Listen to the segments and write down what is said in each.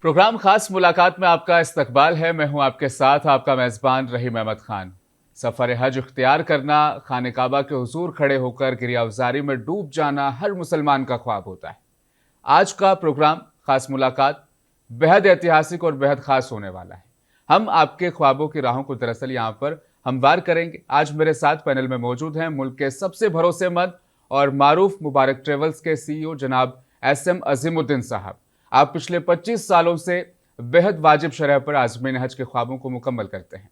Programme खास मुलाकात में आपका इस्तकबाल है। मैं हूं आपके साथ आपका मेज़बान रहीम अहमद खान। सफ़र हज इख्तियार करना, खाने काबा के हुजूर खड़े होकर गिरियावज़ारी में डूब जाना हर मुसलमान का ख्वाब होता है। आज का प्रोग्राम खास मुलाकात बेहद ऐतिहासिक और बेहद खास होने वाला है। हम आपके ख्वाबों की राहों को दरअसल यहाँ पर हमवार करेंगे। आज मेरे साथ पैनल में मौजूद हैं मुल्क के सबसे भरोसेमंद और मारूफ मुबारक ट्रेवल्स के CEO जनाब SM अज़ीमुद्दीन साहब। आप पिछले 25 सालों से बेहद वाजिब शरह पर आज़मीन हज के ख्वाबों को मुकम्मल करते हैं।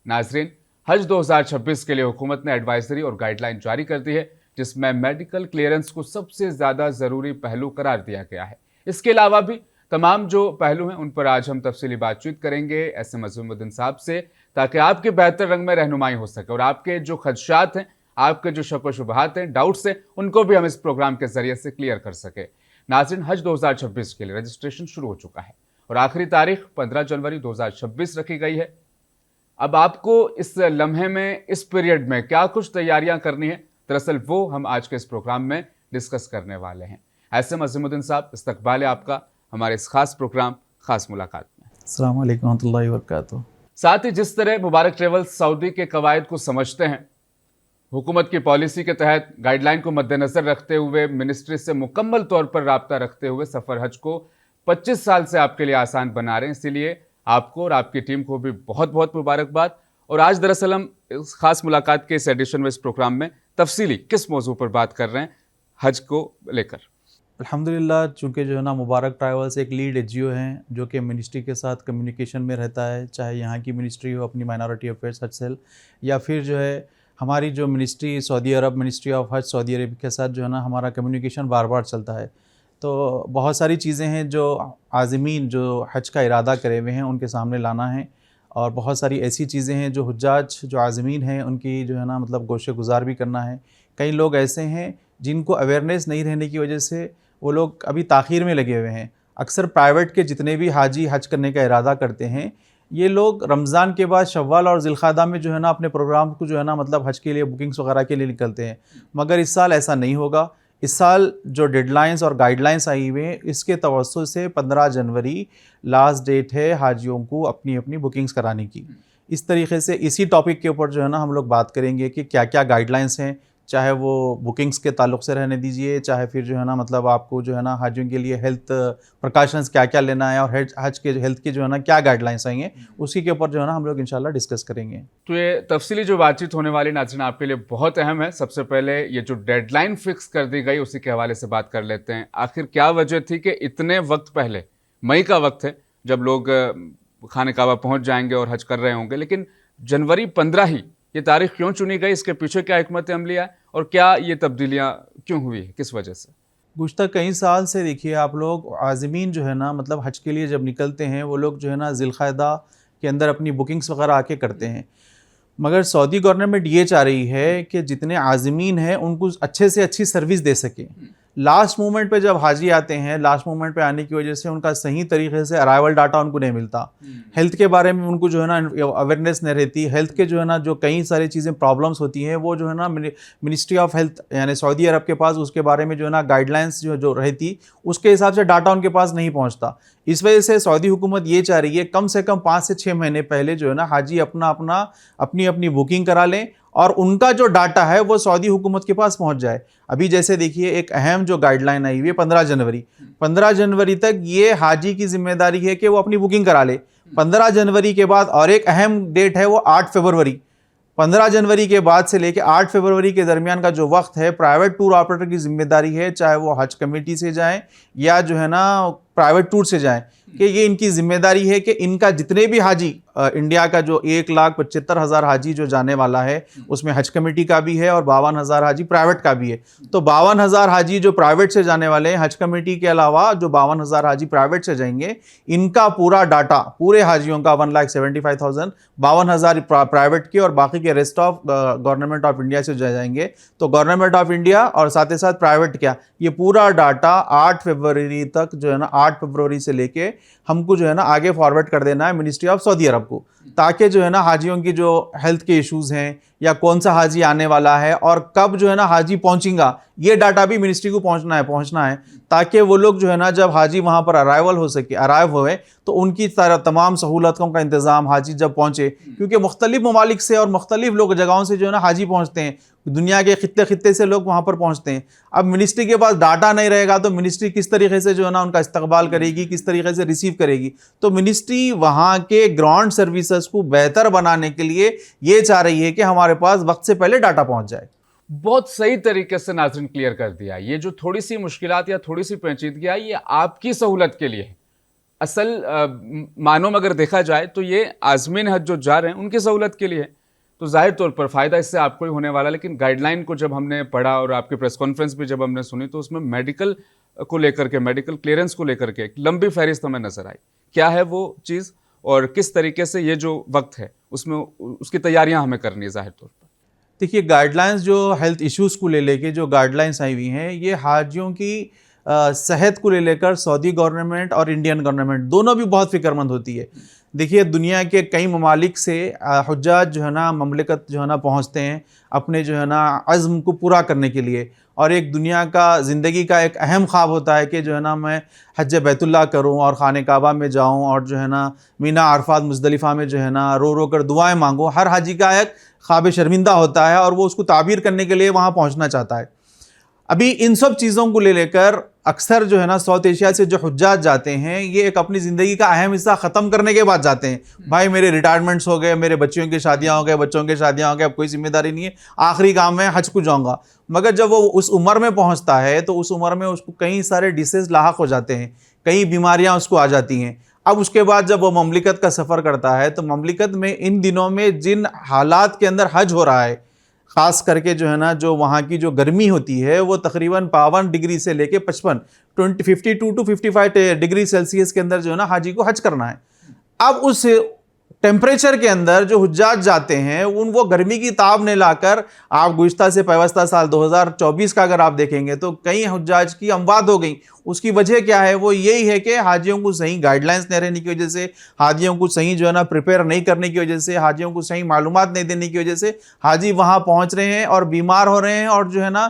नाजरीन, हज 2026 के लिए हुकूमत ने एडवाइजरी और गाइडलाइन जारी कर दी है, जिसमें मेडिकल क्लियरेंस को सबसे ज़्यादा ज़रूरी पहलू करार दिया गया है। इसके अलावा भी तमाम जो पहलू हैं उन पर आज हम तफसीली बातचीत करेंगे SM अज़ीमुद्दीन साहब से, ताकि आपके बेहतर रंग में रहनुमाई हो सके और आपके जो खदशात हैं, आपके जो शक व शुबहात हैं, डाउट्स हैं, उनको भी हम इस प्रोग्राम के ज़रिए से क्लियर कर सके। नाज़रीन, हज 2026 के लिए रजिस्ट्रेशन शुरू हो चुका है और आखिरी तारीख 15 जनवरी 2026 रखी गई है। अब आपको इस लम्हे में, इस पीरियड में क्या कुछ तैयारियां करनी है, दरअसल वो हम आज के इस प्रोग्राम में डिस्कस करने वाले हैं। SM अज़ीमुद्दीन साहब, इस्तकबाल है आपका हमारे इस खास प्रोग्राम खास मुलाकात में। अस्सलाम वालेकुम रहमतुल्लाहि व बरकातुहू। साथ ही जिस तरह मुबारक ट्रेवल्स सऊदी के कवायद को समझते हैं, हुकूमत की पॉलिसी के तहत गाइडलाइन को मद्देनजर रखते हुए, मिनिस्ट्री से मुकम्मल तौर पर राब्ता रखते हुए सफ़र हज को 25 साल से आपके लिए आसान बना रहे हैं। इसीलिए आपको और आपकी टीम को भी बहुत बहुत मुबारकबाद। और आज दरअसल हम इस खास मुलाकात के इस एडिशन में, इस प्रोग्राम में तफसीली किस मौजू पर बात कर रहे हैं हज को लेकर। अल्हम्दुलिल्लाह, चूँकि जो है ना मुबारक ट्रैवल्स एक लीड NGO हैं जो कि मिनिस्ट्री के साथ कम्युनिकेशन में रहता है, चाहे यहाँ की मिनिस्ट्री हो अपनी माइनॉरिटी अफेयर्स हज सेल, या फिर जो है हमारी जो ministry Saudi Arab, ministry of हज सऊदी अरब के साथ जो है ना हमारा कम्युनिकेशन बार बार चलता है। तो बहुत सारी चीज़ें हैं जो आज़मीन जो हज का इरादा करे हुए हैं उनके सामने लाना है, और बहुत सारी ऐसी चीज़ें हैं जो हुज्जाज जो आज़मीन हैं उनकी जो है ना मतलब गोशे गुज़ार भी करना है। कई लोग ऐसे हैं जिनको अवेयरनेस नहीं रहने की वजह से वो लोग अभी ताख़ीर में लगे हुए हैं। अक्सर प्राइवेट के जितने भी हाजी हज करने का इरादा करते हैं, ये लोग रमज़ान के बाद शव्वाल और ज़िलक़ादा में जो है ना अपने प्रोग्राम को जो है ना मतलब हज के लिए बुकिंग्स वगैरह के लिए निकलते हैं। मगर इस साल ऐसा नहीं होगा। इस साल जो डेडलाइंस और गाइडलाइंस आई हुई हैं, इसके तवज्जुह से 15 जनवरी लास्ट डेट है हाजियों को अपनी अपनी बुकिंग्स कराने की। इस तरीके से इसी टॉपिक के ऊपर जो है ना हम लोग बात करेंगे कि क्या क्या गाइडलाइंस हैं, चाहे वो बुकिंग्स के ताल्लुक़ से रहने दीजिए, चाहे फिर जो है ना मतलब आपको जो है ना हाजियों के लिए हेल्थ प्रिकॉशंस क्या क्या लेना है, और हज के हेल्थ की जो है ना क्या गाइडलाइंस आई हैं, उसी के ऊपर जो है ना हम लोग इंशाल्लाह डिस्कस करेंगे। तो ये तफसीली जो बातचीत होने वाली नाज़रीन आपके लिए बहुत अहम है। सबसे पहले ये जो डेडलाइन फिक्स कर दी गई उसी के हवाले से बात कर लेते हैं। आखिर क्या वजह थी कि इतने वक्त पहले, मई का वक्त है जब लोग खाने काबा पहुँच जाएंगे और हज कर रहे होंगे, लेकिन जनवरी 15 ही ये तारीख क्यों चुनी गई? इसके पीछे क्या हिकमत अमलिया है और क्या ये तब्दीलियाँ क्यों हुई है, किस वजह से? गुज़श्ता कई साल से देखिए आप लोग आज़मीन जो है ना मतलब हज के लिए जब निकलते हैं वो लोग जो है ना ज़िलक़ादा के अंदर अपनी बुकिंग्स वगैरह आके करते हैं। मगर सऊदी गवर्नमेंट ये चाह रही है कि जितने आज़मीन हैं उनको अच्छे से अच्छी सर्विस दे सके। लास्ट मोमेंट पे जब हाजी आते हैं, लास्ट मोमेंट पे आने की वजह से उनका सही तरीके से अराइवल डाटा उनको नहीं मिलता। हेल्थ के बारे में उनको जो है ना अवेयरनेस नहीं रहती। हेल्थ के जो है ना जो कई सारी चीज़ें प्रॉब्लम्स होती हैं वो जो है ना मिनिस्ट्री ऑफ हेल्थ यानी सऊदी अरब के पास उसके बारे में जो है ना गाइडलाइंस जो रहती उसके हिसाब से डाटा उनके पास नहीं पहुँचता। इस वजह से सऊदी हुकूमत ये चाह रही है कम से कम 5 से 6 महीने पहले जो है ना हाजी अपनी अपनी बुकिंग करा लें और उनका जो डाटा है वो सऊदी हुकूमत के पास पहुंच जाए। अभी जैसे देखिए एक अहम जो गाइडलाइन आई हुई है 15 जनवरी तक ये हाजी की जिम्मेदारी है कि वो अपनी बुकिंग करा ले। 15 जनवरी के बाद और एक अहम डेट है वो 8 फरवरी। 15 जनवरी के बाद से लेकर 8 फरवरी के दरमियान का जो वक्त है प्राइवेट टूर ऑपरेटर की जिम्मेदारी है, चाहे वो हज कमेटी से जाएं या जो है ना प्राइवेट टूर से जाएं, कि ये इनकी जिम्मेदारी है कि इनका जितने भी हाजी इंडिया का जो 1,75,000 हाजी जो जाने वाला है उसमें हज कमेटी का भी है और 52,000 हाजी प्राइवेट का भी है। तो 52,000 हाजी जो प्राइवेट से जाने वाले हैं, हज कमेटी के अलावा जो 52,000 हाजी प्राइवेट से जाएंगे, इनका पूरा डाटा पूरे हाजियों का 1,75,000 52,000 प्राइवेट के और बाकी के rest of government of India से जाएंगे। तो गवर्नमेंट ऑफ इंडिया और साथ ही साथ प्राइवेट क्या, ये पूरा डाटा 8 फरवरी तक जो है ना 8 फरवरी से लेके हमको जो है ना आगे फॉरवर्ड कर देना है मिनिस्ट्री ऑफ सऊदी अरब को, ताकि जो है ना हाजियों की जो हेल्थ के इश्यूज़ हैं या कौन सा हाजी आने वाला है और कब जो है ना हाजी पहुंचेगा, ये डाटा भी मिनिस्ट्री को पहुंचना है ताकि वो लोग जो है ना जब हाजी वहां पर अराइव हुए तो उनकी तमाम सहूलतों का इंतज़ाम हाजी जब पहुंचे, क्योंकि मुख्तलिफ ममालिक से और मुख्तलिफ लोग जगहों से जो है ना हाजी पहुंचते हैं, दुनिया के खित्ते खित्ते से लोग वहां पर पहुंचते हैं। अब मिनिस्ट्री के पास डाटा नहीं रहेगा तो मिनिस्ट्री किस तरीके से जो है ना उनका इस्तकबाल करेगी, किस तरीके से रिसीव करेगी। तो मिनिस्ट्री वहां के ग्राउंड सर्विसेज को बेहतर बनाने के लिए ये चाह रही है कि हमारे पास वक्त से पहले डाटा पहुंच जाए। बहुत सही तरीके से नाज़रीन क्लियर कर दिया। ये जो थोड़ी सी मुश्किलात या थोड़ी सी पेचीदगी आई, ये आपकी सहूलत के लिए है। असल मानों में अगर देखा जाए तो ये आज़मीन हज जो जा रहे हैं उनकी सहूलत के लिए है, तो जाहिर तौर पर फ़ायदा इससे आपको ही होने वाला। लेकिन गाइडलाइन को जब हमने पढ़ा और आपकी प्रेस कॉन्फ्रेंस भी जब हमने सुनी तो उसमें मेडिकल को लेकर के, मेडिकल क्लियरेंस को लेकर के एक लंबी फहरिस्त हमें नज़र आई। क्या है वो चीज़ और किस तरीके से ये जो वक्त है उसमें उसकी तैयारियां हमें करनी है ज़ाहिर तौर पर? देखिए, गाइडलाइंस जो हेल्थ इश्यूज़ को ले लेके जो गाइडलाइंस आई हुई हैं, ये हाजियों की सेहत को ले लेकर सऊदी गवर्नमेंट और इंडियन गवर्नमेंट दोनों भी बहुत फिक्रमंद होती है। देखिए, दुनिया के कई ममालिक से हुज्जाज जो है ना ममलिकत जो है ना पहुँचते हैं अपने जो है ना अज़्म को पूरा करने के लिए, और एक दुनिया का ज़िंदगी का एक अहम ख्वाब होता है कि जो है ना मैं हज बैतुल्लाह करूं और खाने काबा में जाऊं और जो है ना मीना अरफात मुज़दलिफ़ा में जो है ना रो रो कर दुआएं मांगूं। हर हाजी का एक ख्वाब शर्मिंदा होता है और वो उसको ताबीर करने के लिए वहाँ पहुँचना चाहता है। अभी इन सब चीज़ों को ले लेकर अक्सर जो है ना साउथ एशिया से जो हुज्जाज जाते हैं, ये एक अपनी ज़िंदगी का अहम हिस्सा ख़त्म करने के बाद जाते हैं। भाई मेरे रिटायरमेंट्स हो गए, मेरे बच्चियों की शादियां हो गए, बच्चों की शादियां हो गए, अब कोई जिम्मेदारी नहीं है, आखिरी काम में हज को जाऊँगा। मगर जब वो उस उम्र में पहुँचता है तो उस उम्र में उसको कई सारे डिसीज़ लाहक हो जाते हैं, कई बीमारियाँ उसको आ जाती हैं। अब उसके बाद जब वो ममलिकत का सफ़र करता है तो ममलिकत में इन दिनों में जिन हालात के अंदर हज हो रहा है, ख़ास करके जो है ना जो वहाँ की जो गर्मी होती है वो तकरीबन 52 डिग्री से लेके 52 टू 55 डिग्री सेल्सियस के अंदर जो है ना हाजी को हज करना है। अब उस टेम्परेचर के अंदर जो हुज्जाज जाते हैं उन वो गर्मी की ताब ने लाकर, आप गुज़िश्ता से पैवस्ता साल 2024 का अगर आप देखेंगे तो कई हुज्जाज की अमवात हो गई। उसकी वजह क्या है? वो यही है कि हाजियों को सही गाइडलाइंस नहीं रहने की वजह से, हाजियों को सही जो है ना प्रिपेयर नहीं करने की वजह से, हाजियों को सही मालूमात नहीं देने की वजह से हाजी वहाँ पहुँच रहे हैं और बीमार हो रहे हैं और जो है ना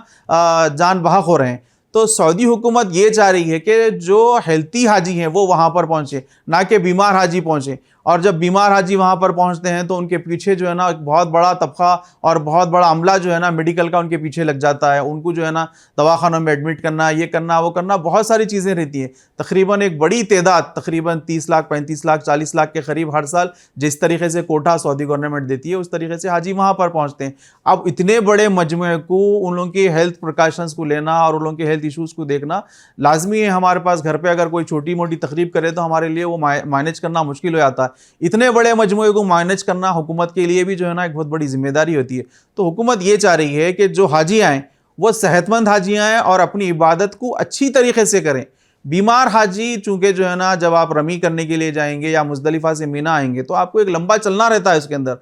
जान बहक हो रहे हैं। तो सऊदी हुकूमत ये चाह रही है कि जो हेल्थी हाजी हैं वो वहाँ पर पहुँचे, ना कि बीमार हाजी पहुँचे। और जब बीमार हाजी वहाँ पर पहुँचते हैं तो उनके पीछे जो है ना एक बहुत बड़ा तबका और बहुत बड़ा अमला जो है ना मेडिकल का उनके पीछे लग जाता है। उनको जो है ना दवाखानों में एडमिट करना, ये करना, वो करना, बहुत सारी चीज़ें रहती हैं। तकरीबन एक बड़ी तादाद, तकरीबन 30 लाख, 35 लाख, 40 लाख के करीब हर साल जिस तरीके से कोटा सऊदी गवर्नमेंट देती है उस तरीके से हाजी वहाँ पर पहुँचते हैं। अब इतने बड़े मजमूए को उन लोगों की हेल्थ प्रिकॉशंस को लेना और उन लोगों के हेल्थ इशूज़ को देखना लाजमी है। हमारे पास घर पे अगर कोई छोटी मोटी तकरीब करे तो हमारे लिए वो मैनेज करना मुश्किल हो जाता है। इतने बड़े मजमूए को मैनेज करना हुकूमत के लिए भी जो है ना एक बहुत बड़ी जिम्मेदारी होती है। तो हुकूमत ये चाह रही है कि जो हाजी आएँ वो सेहतमंद हाजी आएँ और अपनी इबादत को अच्छी तरीके से करें। बीमार हाजी चूँकि जो है ना जब आप रमी करने के लिए जाएंगे या मुज़दलिफ़ा से मीना आएंगे तो आपको एक लंबा चलना रहता है उसके अंदर।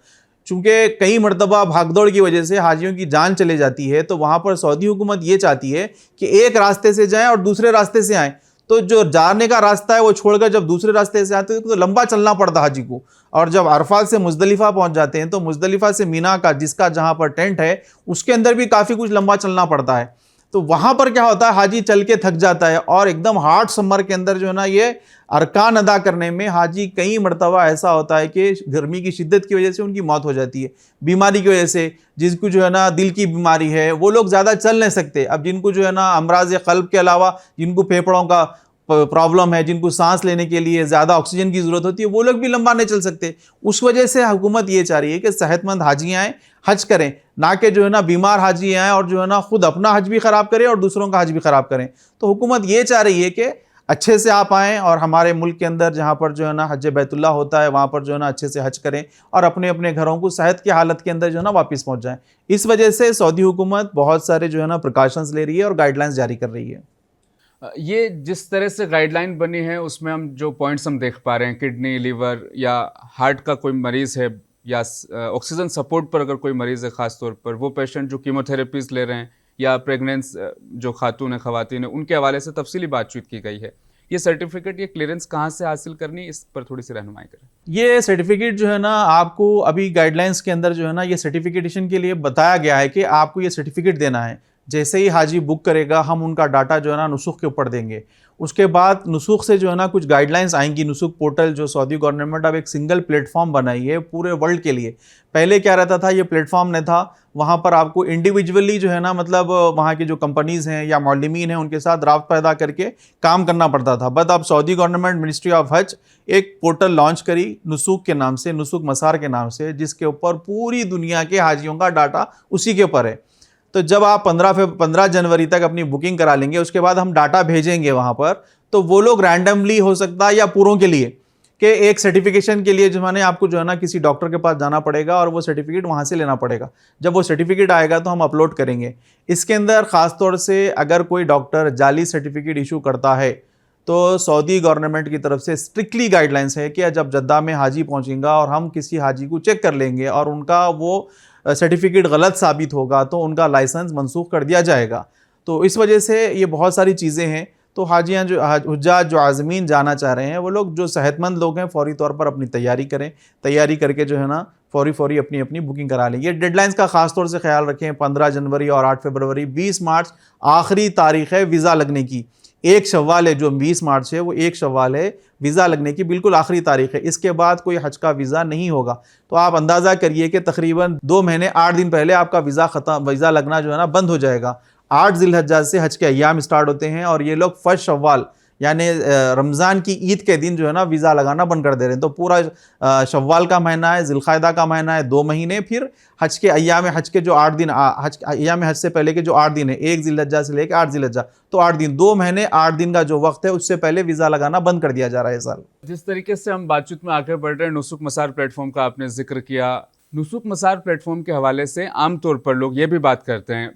चूँकि कई मरतबा भागदौड़ की वजह से हाजियों की जान चले जाती है, तो वहाँ पर सऊदी हुकूमत ये चाहती है कि एक रास्ते से जाएं और दूसरे रास्ते से आएँ। तो जो जाने का रास्ता है वो छोड़कर जब दूसरे रास्ते से आते हैं तो लंबा चलना पड़ता हाजी को। और जब अरफात से मुज़दलिफ़ा पहुँच जाते हैं तो मुज़दलिफ़ा से मीना का जिसका जहाँ पर टेंट है उसके अंदर भी काफ़ी कुछ लंबा चलना पड़ता है। तो वहाँ पर क्या होता है, हाजी चल के थक जाता है और एकदम हार्ड समर के अंदर जो है ना ये अरकान अदा करने में हाजी कई मरतबा ऐसा होता है कि गर्मी की शिद्दत की वजह से उनकी मौत हो जाती है, बीमारी की वजह से। जिसको जो है ना दिल की बीमारी है वो लोग ज़्यादा चल नहीं सकते। अब जिनको जो है ना अमराज क़ल्ब के अलावा जिनको फेफड़ों का प्रॉब्लम है, जिनको सांस लेने के लिए ज़्यादा ऑक्सीजन की ज़रूरत होती है, वो लोग भी लंबा नहीं चल सकते। उस वजह से हुकूमत ये चाह रही है कि सेहतमंद हाजी आएँ, हज करें, ना कि जो है ना बीमार हाजी आएँ और जो है ना खुद अपना हज भी ख़राब करें और दूसरों का हज भी ख़राब करें। तो हुकूमत ये चाह रही है कि अच्छे से आप आएँ और हमारे मुल्क के अंदर जहाँ पर जो है ना हज बैतुल्लाह होता है वहाँ पर जो है ना अच्छे से हज करें और अपने अपने घरों को सेहत की हालत के अंदर जो है ना वापस पहुँच जाएँ। इस वजह से सऊदी हुकूमत बहुत सारे जो है ना प्रिकॉशंस ले रही है और गाइडलाइंस जारी कर रही है। ये जिस तरह से गाइडलाइन बनी है उसमें हम जो पॉइंट्स हम देख पा रहे हैं, किडनी, लीवर या हार्ट का कोई मरीज़ है या ऑक्सीजन सपोर्ट पर अगर कोई मरीज़ है, ख़ास तौर पर वो पेशेंट जो कीमोथेरेपीज़ ले रहे हैं या प्रेगनेंस जो खातून है, ख़वातीन है, उनके हवाले से तफसीली बातचीत की गई है ये सर्टिफिकेट, ये क्लियरेंस कहाँ से हासिल करनी, इस पर थोड़ी सी रहनुमाई करें। ये सर्टिफिकेट जो है ना, आपको अभी गाइडलाइंस के अंदर जो है ना, ये सर्टिफिकेशन के लिए बताया गया है कि आपको ये सर्टिफिकेट देना है। जैसे ही हाजी बुक करेगा, हम उनका डाटा जो है ना नुसूख के ऊपर देंगे। उसके बाद नुसूख से जो है ना कुछ गाइडलाइंस आएंगी। नुसूख पोर्टल जो सऊदी गवर्नमेंट अब एक सिंगल प्लेटफॉर्म बनाई है पूरे वर्ल्ड के लिए। पहले क्या रहता था, ये प्लेटफॉर्म नहीं था, वहाँ पर आपको इंडिविजुअली जो है ना, मतलब वहाँ की जो कंपनीज़ हैं या मौलमीन हैं उनके साथ राब्ता पैदा करके काम करना पड़ता था। बट अब सऊदी गवर्नमेंट मिनिस्ट्री ऑफ हज एक पोर्टल लॉन्च करी नुसूख के नाम से, नुसूख मसार के नाम से, जिसके ऊपर पूरी दुनिया के हाजियों का डाटा उसी के ऊपर है। तो जब आप 15 जनवरी तक अपनी बुकिंग करा लेंगे, उसके बाद हम डाटा भेजेंगे वहाँ पर, तो वो लोग रैंडमली हो सकता है या पूरों के लिए कि एक सर्टिफिकेशन के लिए जो माने आपको जो है ना किसी डॉक्टर के पास जाना पड़ेगा और वो सर्टिफिकेट वहाँ से लेना पड़ेगा। जब वो सर्टिफिकेट आएगा तो हम अपलोड करेंगे। इसके अंदर ख़ास तौर से अगर कोई डॉक्टर जाली सर्टिफिकेट इशू करता है तो सऊदी गवर्नमेंट की तरफ से स्ट्रिक्टली गाइडलाइंस है कि जब जद्दा में हाजी पहुँचेगा और हम किसी हाजी को चेक कर लेंगे और उनका वो सर्टिफिकेट गलत साबित होगा तो उनका लाइसेंस मनसूख कर दिया जाएगा। तो इस वजह से ये बहुत सारी चीज़ें हैं। तो हाजियाँ जो हुज्जाज जो आज़मीन जाना चाह रहे हैं, वो लोग जो सेहतमंद लोग हैं फ़ौरी तौर पर अपनी तैयारी करें। तैयारी करके जो है ना फ़ौरी अपनी अपनी बुकिंग करा लें। ये डेडलाइंस का ख़ास तौर से ख्याल रखें। 15 जनवरी और 8 फरवरी, 20 मार्च आखिरी तारीख़ है वीज़ा लगने की। 1 शव्वाल है, जो 20 मार्च है वो 1 शव्वाल है वीज़ा लगने की बिल्कुल आखिरी तारीख़ है। इसके बाद कोई हज का वीज़ा नहीं होगा। तो आप अंदाज़ा करिए कि तकरीबन 2 महीने 8 दिन पहले आपका वीज़ा लगना जो है ना बंद हो जाएगा। 8 ज़िलहज्जा से हज के अय्याम स्टार्ट होते हैं और ये लोग 1 शव्वाल यानी रमज़ान की ईद के दिन जो है ना वीज़ा लगाना बंद कर दे रहे हैं। तो पूरा शव्वाल का महीना है, ज़िलक़ादा का महीना है, 2 महीने, फिर हज के अय्याम हज के जो 8 दिन, हज अय्याम हज से पहले के जो 8 दिन है, 1 ज़िलहज्जा से लेकर 8 ज़िलहज्जा, तो 8 दिन, 2 महीने 8 दिन का जो वक्त है उससे पहले वीज़ा लगाना बंद कर दिया जा रहा है इस साल। जिस तरीके से हम बातचीत में आगे बढ़ रहे हैं, नुसूख मसार प्लेटफॉर्म का आपने जिक्र किया। नुसूख मसार प्लेटफॉर्म के हवाले से आमतौर पर लोग ये भी बात करते हैं,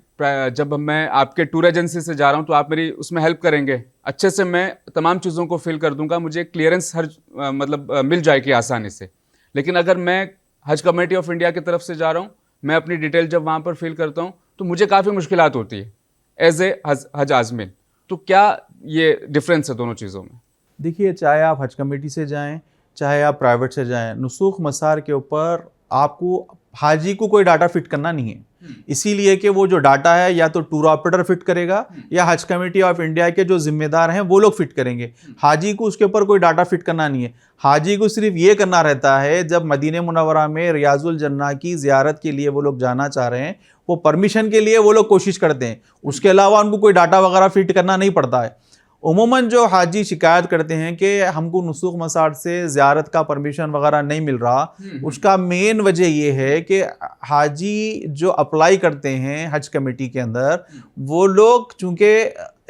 जब मैं आपके टूर एजेंसी से जा रहा हूँ तो आप मेरी उसमें हेल्प करेंगे, अच्छे से मैं तमाम चीज़ों को फिल कर दूंगा, मुझे क्लियरेंस मतलब मिल जाएगी आसानी से। लेकिन अगर मैं हज कमेटी ऑफ इंडिया की तरफ से जा रहा हूँ, मैं अपनी डिटेल जब वहाँ पर फिल करता हूँ तो मुझे काफ़ी मुश्किलात होती है एज ए हज आज़मीन। तो क्या ये डिफरेंस है दोनों चीज़ों में? देखिए, चाहे आप हज कमेटी से जाएं, चाहे आप प्राइवेट से जाएं, नुसूख मसार के ऊपर आपको हाजी को कोई डाटा फिट करना नहीं है। इसीलिए कि वो जो डाटा है या तो टूर ऑपरेटर फिट करेगा या हज कमेटी ऑफ इंडिया के जो जिम्मेदार हैं वो लोग फिट करेंगे। हाजी को उसके ऊपर कोई डाटा फिट करना नहीं है। हाजी को सिर्फ ये करना रहता है, जब मदीने मुनव्वरा में रियाजुल जन्ना की ज़ियारत के लिए वो लोग जाना चाह रहे हैं, वो परमिशन के लिए वो लोग कोशिश करते हैं। उसके अलावा उनको कोई डाटा वगैरह फिट करना नहीं पड़ता है। उमूमन जो हाजी शिकायत करते हैं कि हमको नुसूख मसार से ज़ियारत का परमिशन वगैरह नहीं मिल रहा, उसका मेन वजह ये है कि हाजी जो अप्लाई करते हैं हज कमेटी के अंदर, वो लोग चूँकि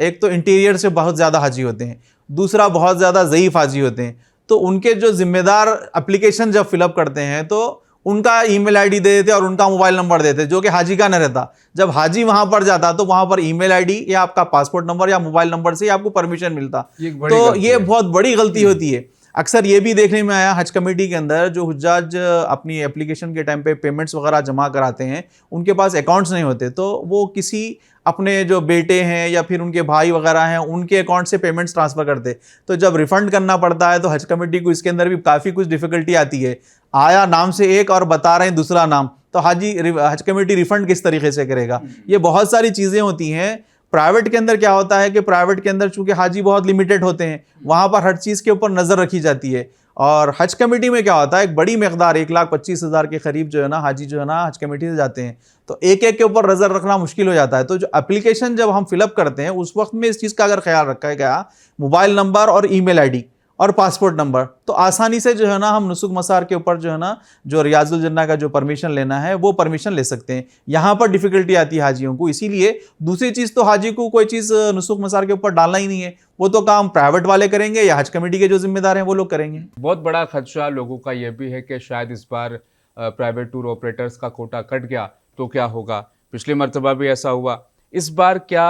एक तो इंटीरियर से बहुत ज़्यादा हाजी होते हैं, दूसरा बहुत ज़्यादा ज़ईफ़ हाजी होते हैं, तो उनके जो ज़िम्मेदार एप्लीकेशन जब फिलअप करते हैं तो उनका ईमेल आईडी दे देते और उनका मोबाइल नंबर देते, जो कि हाजी का न रहता। जब हाजी वहां पर जाता तो वहां पर ईमेल आईडी या आपका पासपोर्ट नंबर या मोबाइल नंबर से आपको परमिशन मिलता। तो ये बहुत बड़ी गलती होती है। अक्सर ये भी देखने में आया हज कमेटी के अंदर, जो हुज्जाज अपनी एप्लीकेशन के टाइम पे पेमेंट्स वगैरह जमा कराते हैं, उनके पास अकाउंट्स नहीं होते, तो वो किसी अपने जो बेटे हैं या फिर उनके भाई वगैरह हैं उनके अकाउंट से पेमेंट्स ट्रांसफ़र करते। तो जब रिफ़ंड करना पड़ता है तो हज कमेटी को इसके अंदर भी काफ़ी कुछ डिफ़िकल्टी आती है। आया नाम से एक और बता रहे हैं दूसरा नाम, तो हज कमेटी रिफ़ंड किस तरीके से करेगा? ये बहुत सारी चीज़ें होती हैं। प्राइवेट के अंदर क्या होता है कि प्राइवेट के अंदर चूंकि हाजी बहुत लिमिटेड होते हैं, वहाँ पर हर चीज़ के ऊपर नज़र रखी जाती है। और हज कमेटी में क्या होता है, एक बड़ी मकदार 1,25,000 के करीब जो है ना हाजी जो है ना हज कमेटी से जाते हैं, तो एक एक के ऊपर नज़र रखना मुश्किल हो जाता है। तो जो एप्लीकेशन जब हम फिलअप करते हैं उस वक्त में इस चीज़ का अगर ख्याल रखा गया, मोबाइल नंबर और ईमेल आईडी और पासपोर्ट नंबर, तो आसानी से जो है ना हम नुसूख मसार के ऊपर जो है ना जो रियाजुल जन्ना का जो परमिशन लेना है वो परमिशन ले सकते हैं। यहाँ पर डिफ़िकल्टी आती है हाजियों को। इसीलिए दूसरी चीज़ तो हाजी को कोई चीज़ नुसूख मसार के ऊपर डालना ही नहीं है, वो तो काम प्राइवेट वाले करेंगे या हज कमेटी के जो जिम्मेदार हैं वो लोग करेंगे। बहुत बड़ा खदशा लोगों का यह भी है कि शायद इस बार प्राइवेट टूर ऑपरेटर्स का कोटा कट गया तो क्या होगा। पिछली मरतबा भी ऐसा हुआ, इस बार क्या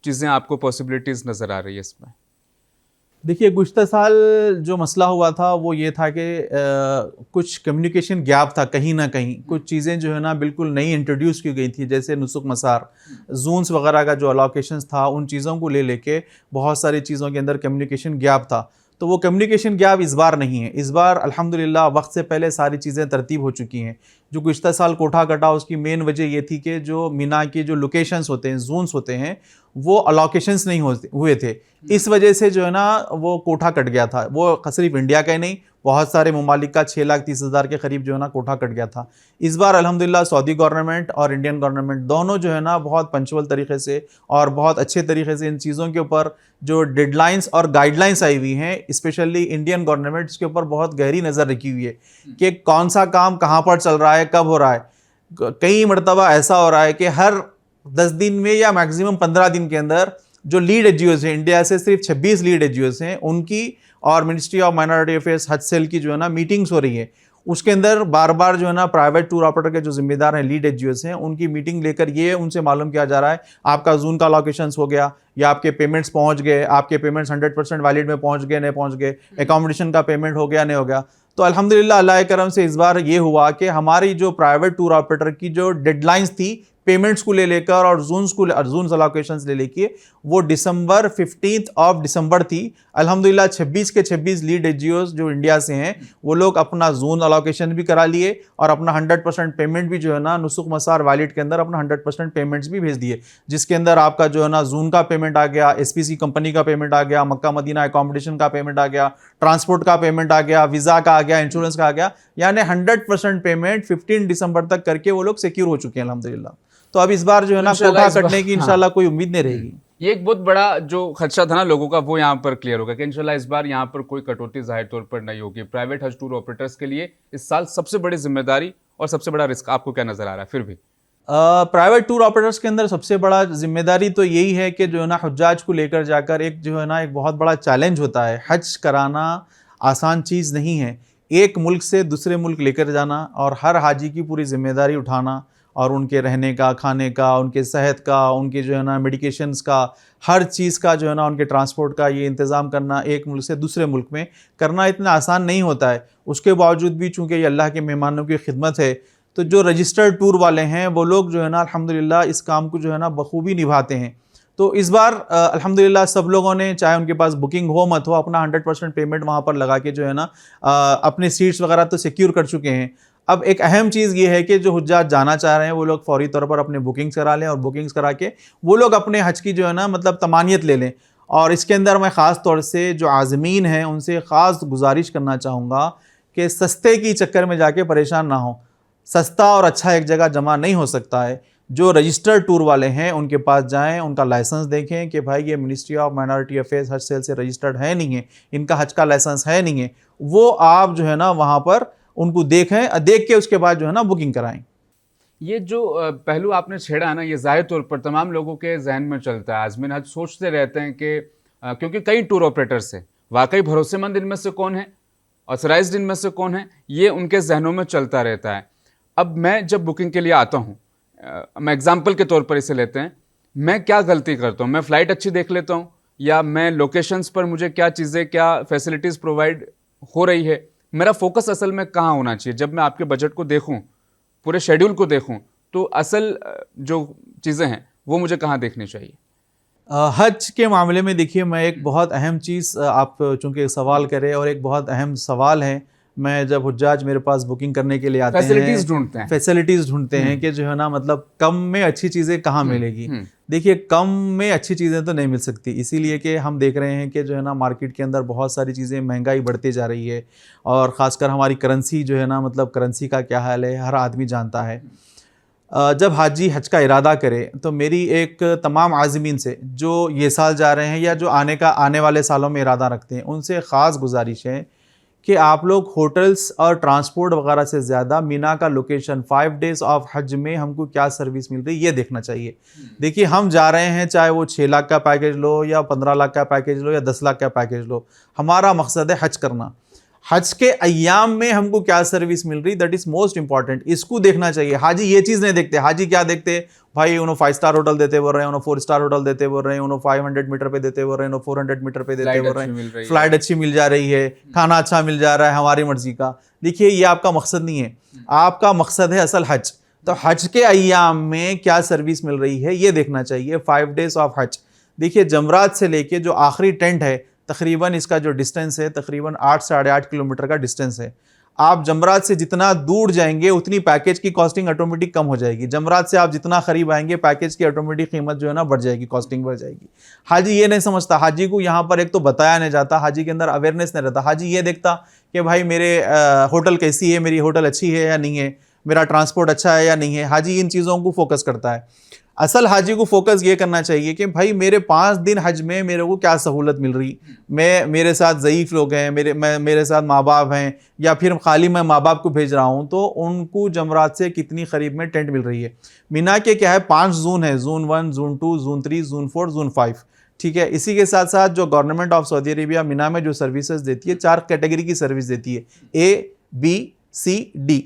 चीज़ें आपको पॉसिबिलिटीज़ नज़र आ रही है इसमें? देखिए गुज़श्ता साल जो मसला हुआ था वो ये था कि कुछ कम्युनिकेशन गैप था कहीं ना कहीं, कुछ चीज़ें जो है ना बिल्कुल नई इंट्रोड्यूस की गई थी, जैसे नुसुक मसार जोन्स वगैरह का जो अलोकेशंस था, उन चीज़ों को लेके बहुत सारी चीज़ों के अंदर कम्युनिकेशन गैप था। तो वो कम्युनिकेशन गैप इस बार नहीं है। इस बार अल्हम्दुलिल्लाह वक्त से पहले सारी चीज़ें तरतीब हो चुकी हैं। जो गुज़श्ता साल कोठा कटा उसकी मेन वजह ये थी कि जो मीना के जो लोकेशंस होते हैं, जोन्स होते हैं, वो अलोकेशंस नहीं हुए थे। इस वजह से जो है ना वो कोठा कट गया था। वो सिर्फ इंडिया का ही नहीं, बहुत सारे ममालिक का 6,30,000 के करीब जो है ना कोठा कट गया था। इस बार अल्हम्दुलिल्लाह सऊदी गवर्नमेंट और इंडियन गवर्नमेंट दोनों जो है ना बहुत पंक्चुअल तरीके से और बहुत अच्छे तरीके से इन चीज़ों के ऊपर जो डेडलाइंस और गाइडलाइंस आई हुई हैं, स्पेशली इंडियन गवर्नमेंट इसके ऊपर बहुत गहरी नज़र रखी हुई है कि कौन सा काम कहाँ पर चल रहा है, कब हो रहा है। कई मरतबा ऐसा हो रहा है कि हर 10 दिन में या मैक्सिमम 15 दिन के अंदर जो लीड एनजीओज हैं, इंडिया से सिर्फ 26 लीड एनजीओज हैं, उनकी और मिनिस्ट्री ऑफ माइनॉरिटी अफेयर्स हज सेल की जो है ना मीटिंग्स हो रही है। उसके अंदर बार बार जो है ना प्राइवेट टूर ऑपरेटर के जो जिम्मेदार हैं, लीड एनजीओज हैं, उनकी मीटिंग लेकर ये उनसे मालूम किया जा रहा है आपका जून का अलोकेशंस हो गया, या आपके पेमेंट्स पहुंच गए, आपके पेमेंट्स 100% वैलिड में पहुंच गए, नहीं पहुंच गए, एकोमोडेशन का पेमेंट हो गया, नहीं हो गया। तो अल्हम्दुलिल्लाह अल्लाह के करम से इस बार ये हुआ कि हमारी जो प्राइवेट टूर ऑपरेटर की जो डेडलाइंस थी पेमेंट्स को ले लेकर और जून्स अलोकेशंस ले लेके, वो दिसंबर 15 ऑफ दिसंबर थी। अल्हम्दुलिल्लाह 26 के 26 लीड एनजीओज जो इंडिया से हैं वो लोग अपना जोन अलोकेशन भी करा लिए और अपना 100% पेमेंट भी जो है ना नुसुक मसार वैलिड के अंदर अपना 100% पेमेंट्स भी भेज दिए, जिसके अंदर आपका जो है ना जोन का पेमेंट आ गया, एसपीसी कंपनी का पेमेंट आ गया, मक्का मदीना एकोमोडेशन का पेमेंट आ गया, ट्रांसपोर्ट का पेमेंट आ गया, वीज़ा का आ गया, इंश्योरेंस का आ गया, यानी 100% पेमेंट 15 दिसंबर तक करके वो लोग सिक्योर हो चुके हैं अल्हम्दुलिल्लाह। तो अब इस बार जो है ना कोठा कटने की इंशाल्लाह कोई उम्मीद नहीं रहेगी। ये एक बहुत बड़ा जो खदशा था ना लोगों का, वो यहाँ पर क्लियर होगा कि इंशाल्लाह इस बार यहाँ पर कोई कटौती जाहिर तौर पर नहीं होगी। प्राइवेट हज टूर ऑपरेटर्स के लिए इस साल सबसे बड़ी जिम्मेदारी और सबसे बड़ा रिस्क आपको क्या नजर आ रहा है? फिर भी प्राइवेट टूर ऑपरेटर्स के अंदर सबसे बड़ा जिम्मेदारी तो यही है कि जो है ना हुज्जाज को लेकर जाकर एक जो है ना एक बहुत बड़ा चैलेंज होता है। हज कराना आसान चीज़ नहीं है। एक मुल्क से दूसरे मुल्क लेकर जाना और हर हाजी की पूरी जिम्मेदारी उठाना और उनके रहने का, खाने का, उनके सेहत का, उनके जो है ना मेडिकेशंस का, हर चीज़ का जो है ना उनके ट्रांसपोर्ट का ये इंतज़ाम करना एक मुल्क से दूसरे मुल्क में करना इतना आसान नहीं होता है। उसके बावजूद भी चूँकि ये अल्लाह के मेहमानों की खिदमत है, तो जो रजिस्टर्ड टूर वाले हैं वो लोग जो है ना अल्हम्दुलिल्लाह इस काम को जो है ना बखूबी निभाते हैं। तो इस बार अल्हम्दुलिल्लाह सब लोगों ने, चाहे उनके पास बुकिंग हो मत हो, अपना 100% पेमेंट वहाँ पर लगा के जो है ना अपने सीट्स वगैरह तो सिक्योर कर चुके हैं। अब एक अहम चीज़ ये है कि जो हुज्जाज जाना चाह रहे हैं वो लोग फौरी तौर पर अपने बुकिंग्स करा लें और बुकिंग्स करा के वो लोग अपने हज की जो है ना मतलब तमानियत ले लें। और इसके अंदर मैं ख़ास तौर से जो आज़मीन हैं उनसे ख़ास गुजारिश करना चाहूँगा कि सस्ते की चक्कर में जाके परेशान ना हो। सस्ता और अच्छा एक जगह जमा नहीं हो सकता है। जो रजिस्टर्ड टूर वाले हैं उनके पास जाएं, उनका लाइसेंस देखें कि भाई ये मिनिस्ट्री ऑफ माइनॉरिटी अफेयर्स हज सेल से रजिस्टर्ड है नहीं है, इनका हज का लाइसेंस है नहीं है, वो आप जो है ना वहाँ पर उनको देखें, देख के उसके बाद जो है ना बुकिंग कराएं। ये जो पहलू आपने छेड़ा है ना, ये जाहिर तौर पर तमाम लोगों के जहन में चलता है। आज़मीन हज सोचते रहते हैं कि क्योंकि कई टूर ऑपरेटर्स हैं, वाकई भरोसेमंद इनमें से कौन है, ऑथराइज्ड इनमें से कौन है, ये उनके जहनों में चलता रहता है। अब मैं जब बुकिंग के लिए आता हूँ, मैं एग्जाम्पल के तौर पर इसे लेते हैं, मैं क्या गलती करता हूँ? मैं फ़्लाइट अच्छी देख लेता हूँ, या मैं लोकेशंस पर मुझे क्या चीज़ें, क्या फैसिलिटीज़ प्रोवाइड हो रही है, मेरा फोकस असल में कहाँ होना चाहिए? जब मैं आपके बजट को देखूँ, पूरे शेड्यूल को देखूँ, तो असल जो चीज़ें हैं वो मुझे कहाँ देखनी चाहिए? हज के मामले में देखिए, मैं एक बहुत अहम चीज़, आप चूँकि सवाल करें और एक बहुत अहम सवाल है, मैं जब हुज्जाज मेरे पास बुकिंग करने के लिए आते हैं फैसिलिटीज़ ढूंढते हैं कि जो है ना मतलब कम में अच्छी चीज़ें कहाँ मिलेगी। देखिए कम में अच्छी चीज़ें तो नहीं मिल सकती, इसीलिए कि हम देख रहे हैं कि जो है ना मार्केट के अंदर बहुत सारी चीज़ें, महंगाई बढ़ती जा रही है और ख़ासकर हमारी करेंसी जो है ना मतलब करेंसी का क्या हाल है हर आदमी जानता है। जब हाजी हज का इरादा करे तो मेरी एक तमाम आज़मीन से जो ये साल जा रहे हैं या जो आने वाले सालों में इरादा रखते हैं उनसे ख़ास गुजारिश है कि आप लोग होटल्स और ट्रांसपोर्ट वगैरह से ज़्यादा मीना का लोकेशन 5 डेज़ ऑफ हज में हमको क्या सर्विस मिल रही है ये देखना चाहिए। देखिए हम जा रहे हैं, चाहे वो 6 लाख का पैकेज लो या 15 लाख का पैकेज लो या 10 लाख का पैकेज लो, हमारा मकसद है हज करना। हज के अय्याम में हमको क्या सर्विस मिल रही, दैट इज मोस्ट इंपॉर्टेंट, इसको देखना चाहिए। हाजी ये चीज़ नहीं देखते। हाजी क्या देखते, भाई उन्होंने 5 स्टार होटल देते बोल रहे हैं, उन्होंने 4 स्टार होटल देते बोल रहे हैं, उन्होंने 500 मीटर पे देते बोल रहे हैं, 400 मीटर पे देते बोल रहे हैं, फ्लाइट अच्छी मिल जा रही है, खाना अच्छा मिल जा रहा है हमारी मर्जी का। देखिए ये आपका मकसद नहीं है, आपका मकसद है असल हज। तो हज के अय्याम में क्या सर्विस मिल रही है ये देखना चाहिए। 5 डेज ऑफ हज, देखिए जमरात से लेके जो आखिरी टेंट है तकरीबन इसका जो डिस्टेंस है तकरीबन 8 से 8.5 किलोमीटर का डिस्टेंस है। आप जमरात से जितना दूर जाएंगे उतनी पैकेज की कॉस्टिंग ऑटोमेटिक कम हो जाएगी। जमरात से आप जितना करीब आएंगे पैकेज की ऑटोमेटिक कीमत जो है ना बढ़ जाएगी, कॉस्टिंग बढ़ जाएगी। हाजी ये नहीं समझता, हाजी को यहाँ पर एक तो बताया नहीं जाता, हाजी के अंदर अवेयरनेस नहीं रहता। हाजी ये देखता कि भाई मेरे होटल कैसी है, मेरी होटल अच्छी है या नहीं है, मेरा ट्रांसपोर्ट अच्छा है या नहीं है। हाजी इन चीज़ों को फोकस करता है। असल हाजी को फोकस ये करना चाहिए कि भाई मेरे 5 दिन हज में मेरे को क्या सहूलत मिल रही, मेरे साथ ज़ईफ़ लोग हैं, मेरे साथ माँ बाप हैं, या फिर खाली मैं माँ बाप को भेज रहा हूँ, तो उनको जमरात से कितनी करीब में टेंट मिल रही है। मीना के क्या है 5 जोन है, zone 1, zone 2, zone 3, zone 4, zone 5, ठीक है। इसी के साथ साथ जो government of Saudi Arabia Meena में जो सर्विसेज देती है, 4 कैटेगरी की सर्विस देती है, A, B, C, D।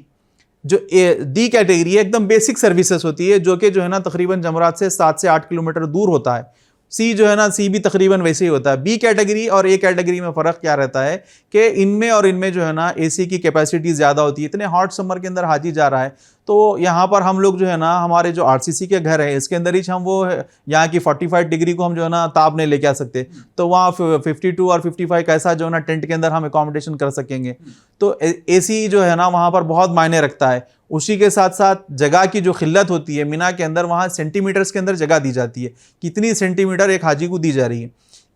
जो डी कैटेगरी है एकदम बेसिक सर्विसेज होती है, जो कि जो है ना तकरीबन जमरात से 7 से 8 किलोमीटर दूर होता है। सी जो है ना, सी भी तकरीबन वैसे ही होता है। बी कैटेगरी और ए कैटेगरी में फ़र्क क्या रहता है कि इनमें और इनमें जो है ना एसी की कैपेसिटी ज़्यादा होती है। इतने हॉट समर के अंदर हाजी जा रहा है, तो यहाँ पर हम लोग जो है ना हमारे जो आरसीसी के घर है इसके अंदर ही हम वो यहाँ की 45 डिग्री को हम जो है ना ताप नहीं लेके आ सकते, तो वहाँ 52 और 55 कैसा जो है ना टेंट के अंदर हम अकोमोडेशन कर सकेंगे। तो एसी जो है ना वहाँ पर बहुत मायने रखता है। उसी के साथ साथ जगह की जो खिल्लत होती है मीना के अंदर, वहाँ सेंटीमीटर्स के अंदर जगह दी जाती है, कितनी सेंटीमीटर एक हाजी को दी जा रही है।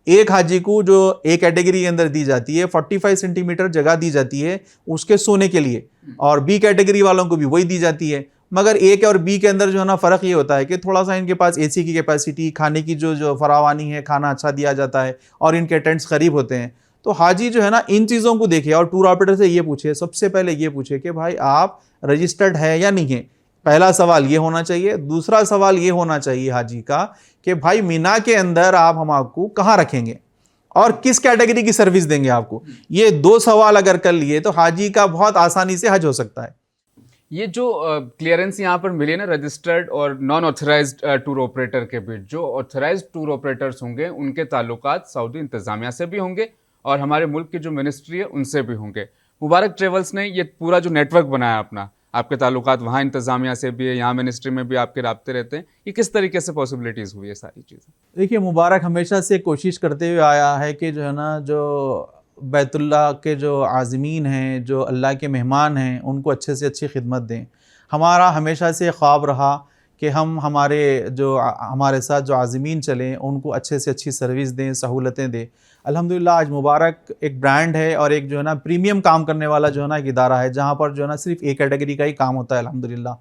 एक हाजी को जो ए कैटेगरी के अंदर दी जाती है 45 सेंटीमीटर जगह दी जाती है उसके सोने के लिए, और बी कैटेगरी वालों को भी वही दी जाती है। मगर ए के और बी के अंदर जो है ना फ़र्क ये होता है कि थोड़ा सा इनके पास एसी की कैपेसिटी, खाने की जो फरावानी है, खाना अच्छा दिया जाता है और इनके टेंट्स करीब होते हैं। तो हाजी जो है ना इन चीज़ों को देखे और टूर ऑपरेटर से ये पूछे, सबसे पहले ये पूछे कि भाई आप रजिस्टर्ड है या नहीं है। पहला सवाल ये होना चाहिए। दूसरा सवाल ये होना चाहिए हाजी का कि भाई मीना के अंदर आप हम आपको कहाँ रखेंगे और किस कैटेगरी की सर्विस देंगे आपको। ये 2 सवाल अगर कर लिए तो हाजी का बहुत आसानी से हज हो सकता है। ये जो क्लियरेंस यहाँ पर मिली ना रजिस्टर्ड और नॉन ऑथराइज्ड टूर ऑपरेटर के बीच, जो ऑथराइज्ड टूर ऑपरेटर्स होंगे उनके ताल्लुकात सऊदी इंतज़ामिया से भी होंगे और हमारे मुल्क की जो मिनिस्ट्री है उनसे भी होंगे। मुबारक ट्रेवल्स ने ये पूरा जो नेटवर्क बनाया अपना, आपके ताल्लुकात वहाँ इंतज़ामिया से भी है, यहाँ मिनिस्ट्री में भी आपके राब्ते रहते हैं, ये किस तरीके से पॉसिबिलिटीज़ हुई है सारी चीज़ें? देखिए मुबारक हमेशा से कोशिश करते हुए आया है कि जो है ना जो बैतुल्लाह के जो आज़मीन हैं, जो अल्लाह के मेहमान हैं, उनको अच्छे से अच्छी खिदमत दें। हमारा हमेशा से ख्वाब रहा कि हम हमारे साथ जो आज़मीन चलें उनको अच्छे से अच्छी सर्विस दें, सहूलतें दें। अल्हम्दुलिल्लाह आज मुबारक एक ब्रांड है और एक जो है ना प्रीमियम काम करने वाला जो है ना एक इदारा है, जहाँ पर जो है ना सिर्फ ए कैटेगरी का ही काम होता है अल्हम्दुलिल्लाह।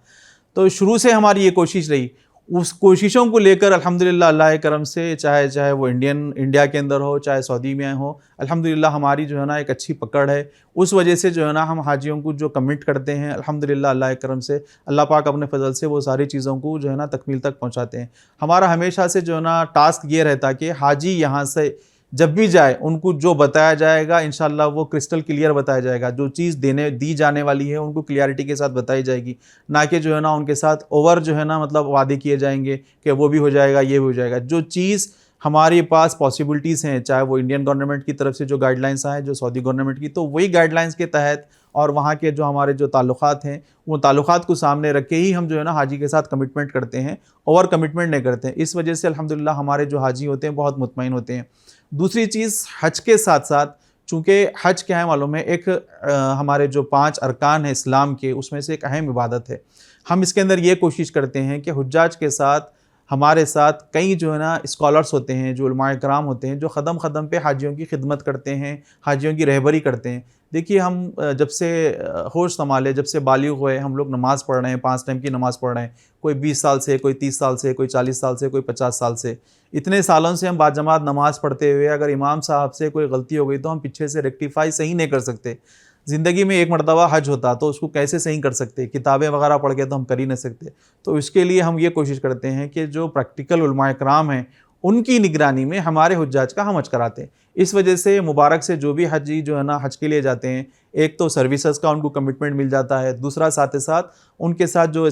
तो शुरू से हमारी ये कोशिश रही, उस कोशिशों को लेकर अल्हम्दुलिल्लाह अल्लाह के करम से चाहे वो इंडिया के अंदर हो, चाहे सऊदी में हो, अल्हम्दुलिल्लाह हमारी जो है ना एक अच्छी पकड़ है। उस वजह से जो है ना हम हाजियों को जो कमिट करते हैं अल्हम्दुलिल्लाह अल्लाह के करम से अल्लाह पाक अपने फजल से वो सारी चीज़ों को जो है ना तकमील तक पहुँचाते हैं। हमारा हमेशा से जो है ना टास्क ये रहता कि हाजी यहाँ से जब भी जाए उनको जो बताया जाएगा इंशाल्लाह वो क्रिस्टल क्लियर बताया जाएगा। जो चीज़ दी जाने वाली है उनको क्लियरिटी के साथ बताई जाएगी, ना कि जो है ना उनके साथ ओवर जो है ना मतलब वादे किए जाएंगे कि वो भी हो जाएगा, ये भी हो जाएगा। जो चीज़ हमारे पास पॉसिबिलिटीज़ हैं, चाहे वो इंडियन गवर्नमेंट की तरफ से जो गाइडलाइंस आए, जो सऊदी गवर्नमेंट की, तो वही गाइडलाइंस के तहत और वहाँ के जो हमारे जो ताल्लुकात हैं वो ताल्लुकात को सामने रख के ही हम जो है ना हाजी के साथ कमिटमेंट करते हैं, ओवर कमिटमेंट नहीं करते हैं। इस वजह से अल्हम्दुलिल्लाह हमारे जो हाजी होते हैं बहुत मुतमईन होते हैं। दूसरी चीज़ हज के साथ साथ, चूँकि हज क्या है मालूम है, एक हमारे जो 5 अरकान हैं इस्लाम के, उसमें से एक अहम इबादत है। हम इसके अंदर ये कोशिश करते हैं कि हुज्जाज के साथ हमारे साथ कई जो है ना स्कॉलर्स होते हैं, जो उलमाए कराम होते हैं, जो क़दम क़दम पे हाजियों की खिदमत करते हैं, हाजियों की रहबरी करते हैं। देखिए हम जब से होश संभाले, जब से बालिग हुए, हम लोग नमाज़ पढ़ रहे हैं, 5 टाइम की नमाज़ पढ़ रहे हैं। कोई 20 साल से, कोई 30 साल से, कोई 40 साल से, कोई 50 साल से। इतने सालों से हम बाजमात नमाज़ पढ़ते हुए अगर इमाम साहब से कोई गलती हो गई तो हम पीछे से रेक्टिफाई सही नहीं कर सकते। ज़िंदगी में एक मरतबा हज होता तो उसको कैसे सही कर सकते, किताबें वगैरह पढ़ के तो हम कर ही नहीं सकते। तो इसके लिए हम ये कोशिश करते हैं कि जो प्रैक्टिकल उलमाए कराम हैं उनकी निगरानी में हमारे हुज्जाज का हम हज कराते हैं। इस वजह से मुबारक से जो भी हजी जो है ना हज के लिए जाते हैं, एक तो सर्विसेज का उनको कमिटमेंट मिल जाता है, दूसरा साथ ही साथ उनके साथ जो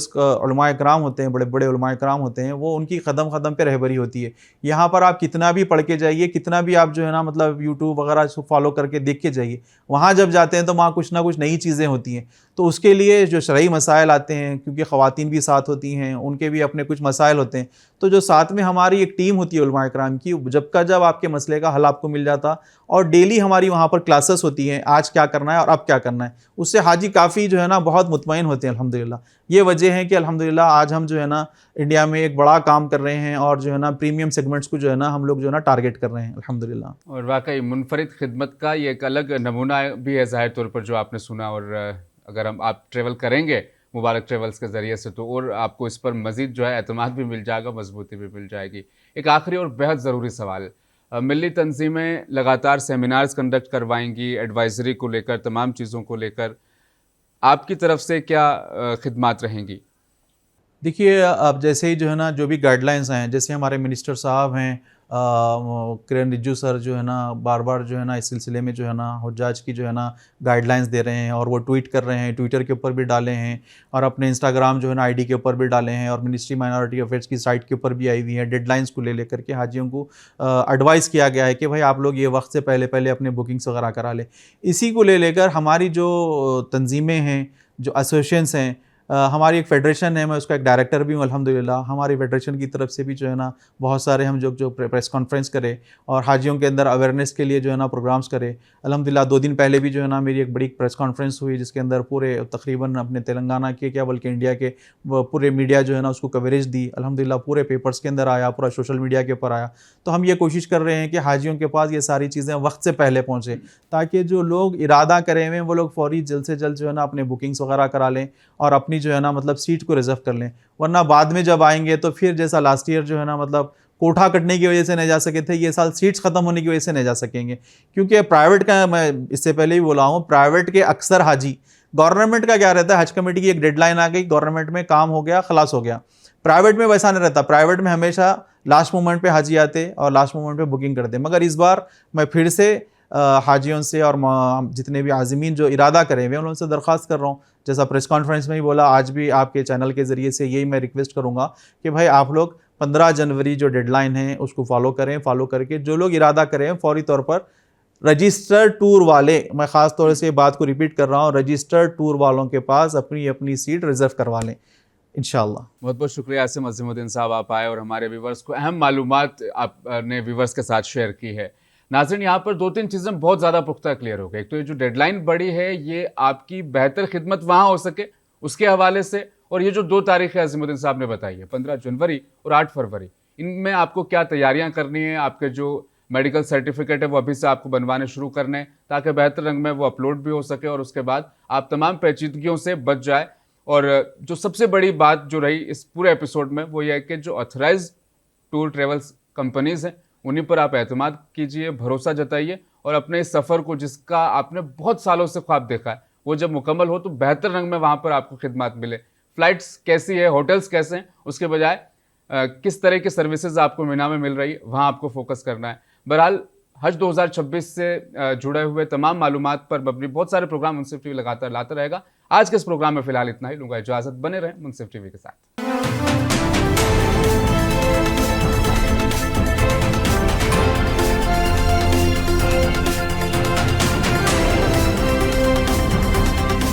उलमाए कराम होते हैं, बड़े बड़े उलमाए कराम होते हैं, वो उनकी कदम कदम पे रहबरी होती है। यहाँ पर आप कितना भी पढ़ के जाइए, कितना भी आप जो है ना मतलब यूट्यूब वगैरह फॉलो करके देख के जाइए, वहाँ जब जाते हैं तो वहाँ कुछ ना कुछ नई चीज़ें होती हैं। तो उसके लिए जो शरई मसाइल आते हैं, क्योंकि ख़वातीन भी साथ होती हैं, उनके भी अपने कुछ मसाइल होते हैं, तो जो साथ में हमारी एक टीम होती है उलमाए कराम की, जब आपके मसले का हल आपको मिल जाता, और डेली हमारी वहाँ पर क्लासेस होती हैं, आज क्या करना है और अब क्या करना है, उससे हाजी काफ़ी जो है ना बहुत मुतमईन होते हैं अल्हम्दुलिल्लाह। ये वजह है कि अल्हम्दुलिल्लाह आज हम जो है ना इंडिया में एक बड़ा काम कर रहे हैं, और जो है ना प्रीमियम सेगमेंट्स को जो है ना हम लोग जो है ना टारगेट कर रहे हैं अल्हम्दुलिल्लाह। और वाकई मुनफरिद खिदमत का ये एक अलग नमूना भी है ज़ाहिर तौर पर जो आपने सुना। और अगर आप ट्रेवल करेंगे मुबारक ट्रेवल्स के ज़रिए से तो और आपको इस पर मज़ीद जो है एतमाद भी मिल जाएगा, मजबूती भी मिल जाएगी। एक आखिरी और बेहद ज़रूरी सवाल, मिली तंजीमें लगातार सेमिनार्स कंडक्ट करवाएंगी एडवाइजरी को लेकर, तमाम चीज़ों को लेकर, आपकी तरफ से क्या खिदमात रहेंगी? देखिए, अब जैसे ही जो है ना जो भी गाइडलाइंस हैं, जैसे हमारे मिनिस्टर साहब हैं किरण रिजिजू सर, जो है ना बार बार जो है ना इस सिलसिले में जो है ना हुज्जाज की जो है ना गाइडलाइंस दे रहे हैं, और वो ट्वीट कर रहे हैं, ट्विटर के ऊपर भी डाले हैं, और अपने इंस्टाग्राम जो है ना आईडी के ऊपर भी डाले हैं, और मिनिस्ट्री माइनॉरिटी अफेयर्स की साइट के ऊपर भी आई हुई है। डेडलाइंस को ले लेकर के हाजियों को एडवाइस किया गया है कि भाई आप लोग ये वक्त से पहले पहले अपने बुकिंग्स वगैरह करा लें। इसी को ले लेकर हमारी जो तंजीमें हैं, जो एसोसिएशंस हैं, हमारी एक फ़ेडरेशन है, मैं उसका एक डायरेक्टर भी हूँ अल्हम्दुलिल्लाह। हमारी फ़ेडरेशन की तरफ से भी जो है ना बहुत सारे हम जो प्रेस कॉन्फ्रेंस करें, और हाजियों के अंदर अवेयरनेस के लिए जो है ना प्रोग्राम्स करें। अल्हम्दुलिल्लाह 2 दिन पहले भी जो है ना मेरी एक बड़ी प्रेस कॉन्फ्रेंस हुई, जिसके अंदर पूरे तकरीबन अपने तेलंगाना के क्या बल्कि इंडिया के पूरे मीडिया जो है ना उसको कवरेज दी। अल्हम्दुलिल्लाह पूरे पेपर्स के अंदर आया, पूरा सोशल मीडिया के ऊपर आया। तो हम ये कोशिश कर रहे हैं कि हाजियों के पास ये सारी चीज़ें वक्त से पहले पहुँचें, ताकि जो लोग इरादा करे हुए हैं वो लोग फ़ौरी जल्द से जल्द जो है ना अपने बुकिंग्स वगैरह करा लें, और अपनी जो है ना मतलब सीट को रिज़र्व कर लें। वरना बाद में जब आएंगे तो फिर जैसा लास्ट ईयर जो है ना मतलब कोठा कटने की वजह से नहीं जा सके थे, ये साल सीट्स ख़त्म होने की वजह से नहीं जा सकेंगे। क्योंकि प्राइवेट का, मैं इससे पहले ही बोला हूँ, प्राइवेट के अक्सर हाजी, गवर्नमेंट का क्या रहता है, हज कमेटी की एक डेडलाइन आ गई, गवर्नमेंट में काम हो गया, खलास हो गया। प्राइवेट में वैसा नहीं रहता, प्राइवेट में हमेशा लास्ट मोमेंट पे हाजी आते और लास्ट मोमेंट पे बुकिंग करते। मगर इस बार मैं फिर से हाजियों से और जितने भी आज़मीन जो इरादा करें हुए, उनसे दरख्वास्त कर रहा हूँ, जैसा प्रेस कॉन्फ्रेंस में ही बोला, आज भी आपके चैनल के ज़रिए से यही मैं रिक्वेस्ट करूँगा कि भाई आप लोग 15 जनवरी जो डेडलाइन है उसको फॉलो करें। फॉलो करके जो लोग इरादा करें फौरी तौर पर रजिस्टर्ड टूर वाले, मैं ख़ास तौर से बात को रिपीट कर रहा हूँ, रजिस्टर्ड टूर वालों के पास अपनी अपनी सीट रिज़र्व करवा लें इंशाअल्लाह। बहुत बहुत शुक्रिया आसिम अज़ीमुद्दीन साहब, आप आए और हमारे व्यूवर्स को अहम मालूमात आपने व्यूवर्स के साथ शेयर की है। नाज़रीन, यहाँ पर 2-3 चीज़ें बहुत ज़्यादा पुख्ता क्लियर हो गई। एक तो ये जो डेडलाइन बढ़ी है, ये आपकी बेहतर खिदमत वहाँ हो सके उसके हवाले से, और ये जो 2 तारीखें अज़ीमुद्दीन साहब ने बताई है, 15 जनवरी और 8 फरवरी, इनमें आपको क्या तैयारियाँ करनी है, आपके जो मेडिकल सर्टिफिकेट है वो अभी से आपको बनवाने शुरू करने, ताकि बेहतर रंग में वो अपलोड भी हो सके और उसके बाद आप तमाम पेचीदगियों से बच जाए। और जो सबसे बड़ी बात जो रही इस पूरे एपिसोड में वो ये है कि जो ऑथराइज्ड टूर ट्रेवल्स कंपनीज़ हैं उन्हीं पर आप एतमाद कीजिए, भरोसा जताइए, और अपने इस सफ़र को, जिसका आपने बहुत सालों से ख्वाब देखा है, वो जब मुकम्मल हो तो बेहतर रंग में वहाँ पर आपको खिदमत मिले। फ़्लाइट्स कैसी है, होटल्स कैसे हैं, उसके बजाय किस तरह की सर्विसेज आपको मीना में मिल रही है, वहाँ आपको फोकस करना है। बहरहाल हज 2026 से जुड़े हुए तमाम मालूमात पर मबनी बहुत सारे प्रोग्राम मुनसिफ टीवी लगातार लाता रहेगा। आज के इस प्रोग्राम में फ़िलहाल इतना ही, लूँगा इजाज़त। बने रहें मुनसिफ टीवी के साथ।